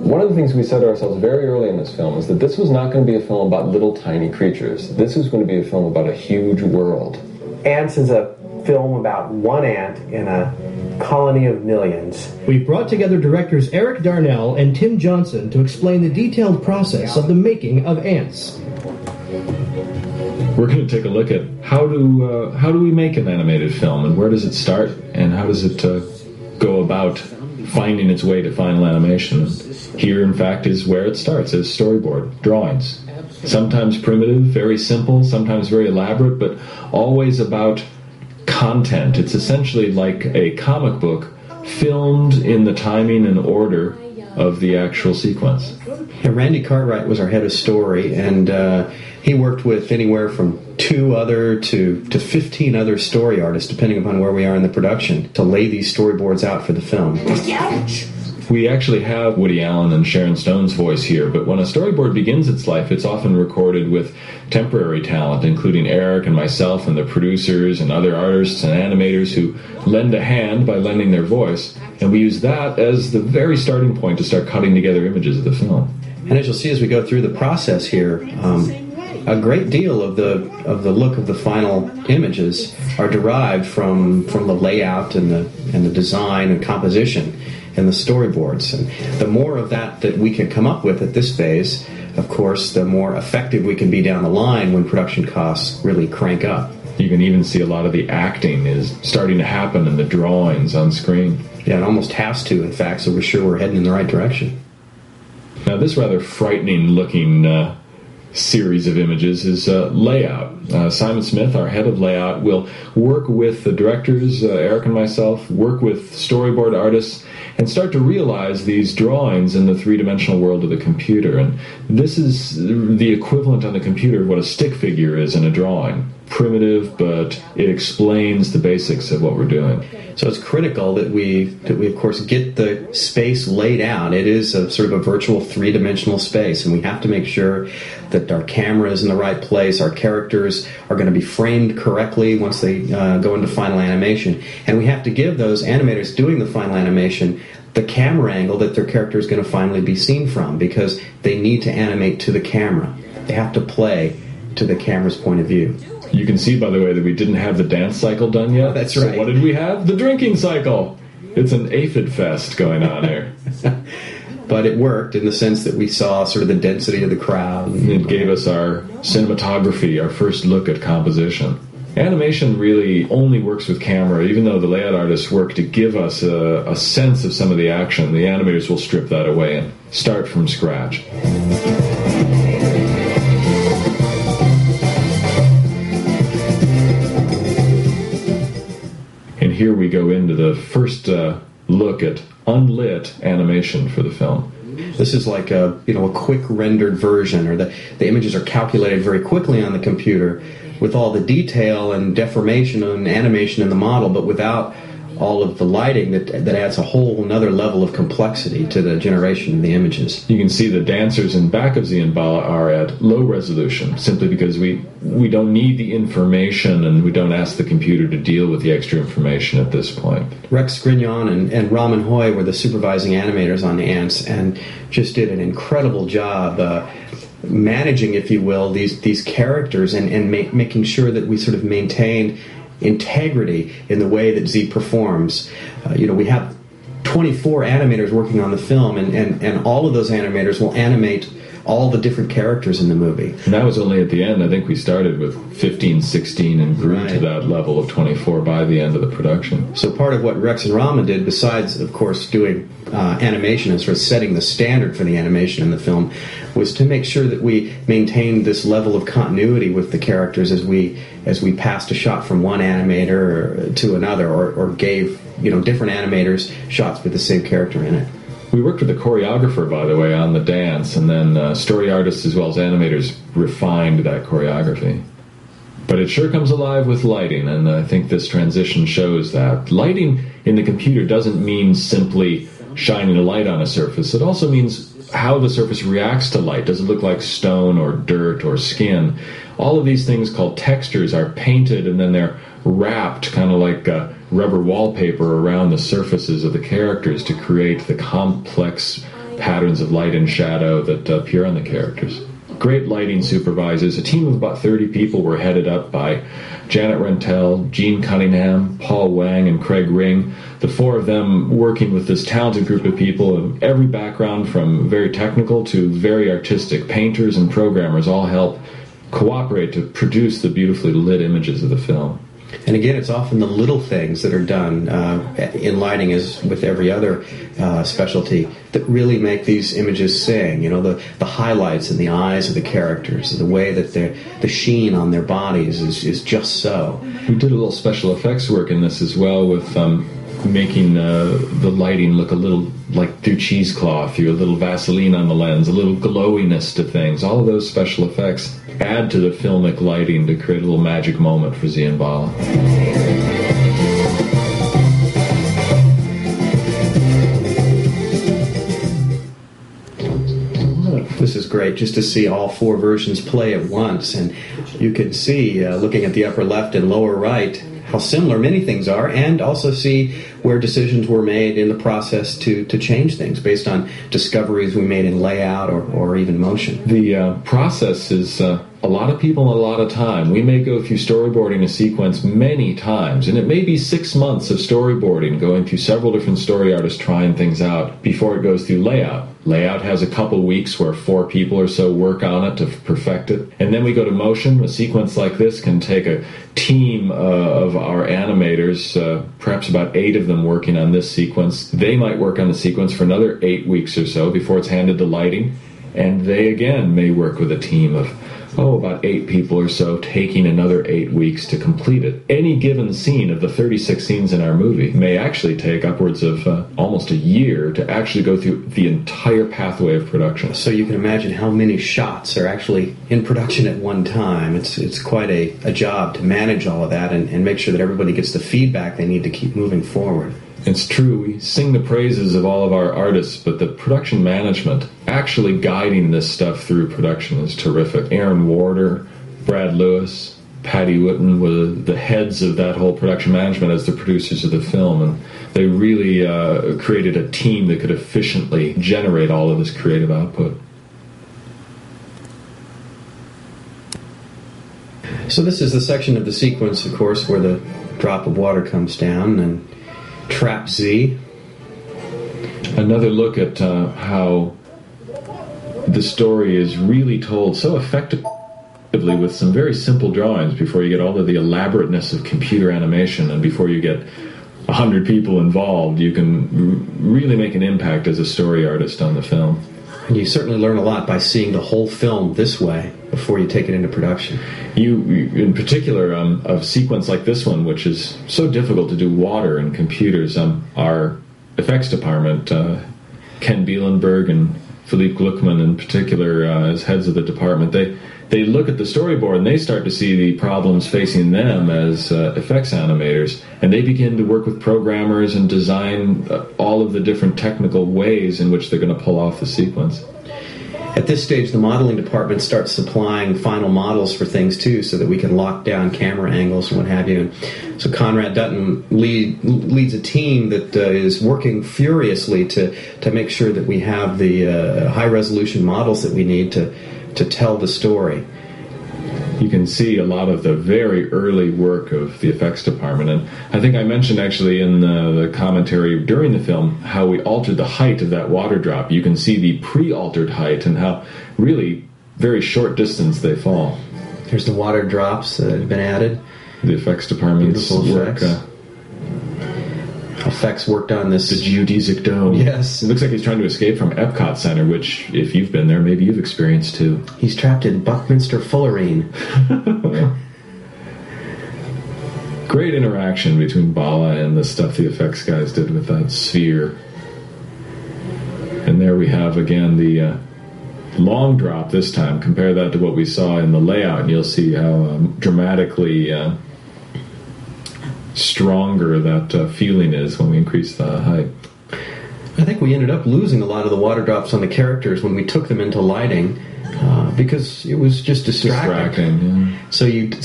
One of the things we said to ourselves very early in this film is that this was not going to be a film about little tiny creatures. This was going to be a film about a huge world. Antz is a film about one ant in a colony of millions. We've brought together directors Eric Darnell and Tim Johnson to explain the detailed process of the making of Antz. We're going to take a look at how do we make an animated film, and where does it start, and how does it go about finding its way to final animation. Here, in fact, is where it starts, as storyboard, drawings. Sometimes primitive, very simple, sometimes very elaborate, but always about content. It's essentially like a comic book filmed in the timing and order of the actual sequence. Yeah, Randy Cartwright was our head of story, and he worked with anywhere from 2 other to 15 other story artists, depending upon where we are in the production, to lay these storyboards out for the film. Ouch! We actually have Woody Allen and Sharon Stone's voice here, but when a storyboard begins its life, it's often recorded with temporary talent, including Eric and myself and the producers and other artists and animators who lend a hand by lending their voice, and we use that as the very starting point to start cutting together images of the film. And as you'll see as we go through the process here, a great deal of the look of the final images are derived from the layout and the design and composition and the storyboards. And the more of that we can come up with at this phase, of course, the more effective we can be down the line when production costs really crank up. You can even see a lot of the acting is starting to happen in the drawings on screen. Yeah, it almost has to, in fact, so we're sure we're heading in the right direction. Now, this rather frightening-looking series of images is layout. Simon Smith, our head of layout, will work with the directors, Eric and myself, work with storyboard artists, and start to realize these drawings in the three-dimensional world of the computer. And this is the equivalent on the computer of what a stick figure is in a drawing. Primitive, but it explains the basics of what we're doing. So it's critical that we of course get the space laid out. It is a sort of a virtual three-dimensional space, and we have to make sure that our camera is in the right place, our characters are going to be framed correctly once they go into final animation, and we have to give those animators doing the final animation the camera angle that their character is going to finally be seen from, because they need to animate to the camera. They have to play to the camera's point of view. You can see, by the way, that we didn't have the dance cycle done yet. That's right. So what did we have? The drinking cycle. It's an aphid fest going on here. But it worked in the sense that we saw sort of the density of the crowd. It gave us our cinematography, our first look at composition. Animation really only works with camera. Even though the layout artists work to give us a sense of some of the action, the animators will strip that away and start from scratch. And here we go into the first look at unlit animation for the film. This is like a quick rendered version, or the images are calculated very quickly on the computer with all the detail and deformation and animation in the model, but without all of the lighting that adds a whole another level of complexity to the generation of the images. You can see the dancers in back of Zienbala are at low resolution, simply because we don't need the information and we don't ask the computer to deal with the extra information at this point. Rex Grignon and Raman Hoy were the supervising animators on Antz and just did an incredible job managing, if you will, these characters and making sure that we sort of maintained integrity in the way that Z performs. We have 24 animators working on the film, and all of those animators will animate all the different characters in the movie. And that was only at the end. I think we started with 15, 16 and grew to that level of 24 by the end of the production. So part of what Rex and Rama did, besides, of course, doing animation and sort of setting the standard for the animation in the film, was to make sure that we maintained this level of continuity with the characters as we passed a shot from one animator to another, or gave different animators shots with the same character in it. We worked with the choreographer, by the way, on the dance, and then story artists as well as animators refined that choreography. But it sure comes alive with lighting, and I think this transition shows that. Lighting in the computer doesn't mean simply shining a light on a surface. It also means how the surface reacts to light. Does it look like stone or dirt or skin? all of these things called textures are painted and then they're wrapped kind of like rubber wallpaper around the surfaces of the characters to create the complex patterns of light and shadow that appear on the characters. Great lighting supervisors. A team of about 30 people were headed up by Janet Rentel, Gene Cunningham, Paul Wang, and Craig Ring. The four of them working with this talented group of people of every background, from very technical to very artistic. Painters and programmers all help cooperate to produce the beautifully lit images of the film. And again, it's often the little things that are done in lighting, as with every other specialty, that really make these images sing. You know, the highlights in the eyes of the characters, the way that the sheen on their bodies is just so. We did a little special effects work in this as well with making the lighting look a little like through cheesecloth, through a little Vaseline on the lens, a little glowiness to things. All of those special effects add to the filmic lighting to create a little magic moment for Z and Bala. This is great, just to see all four versions play at once, and you can see, looking at the upper left and lower right, how similar many things are, and also see where decisions were made in the process to change things based on discoveries we made in layout or even motion. The process is a lot of people and a lot of time. We may go through storyboarding a sequence many times, and it may be 6 months of storyboarding, going through several different story artists trying things out before it goes through layout. Layout has a couple weeks where 4 people or so work on it to perfect it. And then we go to motion. A sequence like this can take a team of our animators, perhaps about 8 of them working on this sequence. They might work on the sequence for another 8 weeks or so before it's handed to lighting. And they, again, may work with a team of about 8 people or so, taking another 8 weeks to complete it. Any given scene of the 36 scenes in our movie may actually take upwards of almost a year to actually go through the entire pathway of production. So you can imagine how many shots are actually in production at one time. It's quite a job to manage all of that and make sure that everybody gets the feedback they need to keep moving forward. It's true, we sing the praises of all of our artists, but the production management, actually guiding this stuff through production, is terrific. Aaron Warder, Brad Lewis, Patty Whitten were the heads of that whole production management as the producers of the film, and they really created a team that could efficiently generate all of this creative output. So this is the section of the sequence, of course, where the drop of water comes down and Trap Z. Another look at how the story is really told so effectively with some very simple drawings before you get all of the elaborateness of computer animation, and before you get 100 people involved. You can really make an impact as a story artist on the film. And you certainly learn a lot by seeing the whole film this way before you take it into production. You in particular, a sequence like this one, which is so difficult to do water and computers, our effects department, Ken Bielenberg and Philippe Gluckman in particular, as heads of the department, they look at the storyboard and they start to see the problems facing them as effects animators, and they begin to work with programmers and design all of the different technical ways in which they're going to pull off the sequence. At this stage, the modeling department starts supplying final models for things too, so that we can lock down camera angles and what have you. And so Conrad Dutton leads a team that is working furiously to make sure that we have the high-resolution models that we need to tell the story. You can see a lot of the very early work of the effects department, and I think I mentioned actually in the commentary during the film how we altered the height of that water drop. You can see the pre-altered height and how really very short distance they fall. There's the water drops that have been added. The effects department's work. Effects worked on this. The geodesic dome. Yes. It looks like he's trying to escape from Epcot Center, which, if you've been there, maybe you've experienced too. He's trapped in Buckminster Fullerene. Great interaction between Bala and the stuff the effects guys did with that sphere. And there we have, again, the long drop this time. Compare that to what we saw in the layout, and you'll see how dramatically stronger that feeling is when we increase the height. I think we ended up losing a lot of the water drops on the characters when we took them into lighting. because it was just distracting. Distracting, yeah. So you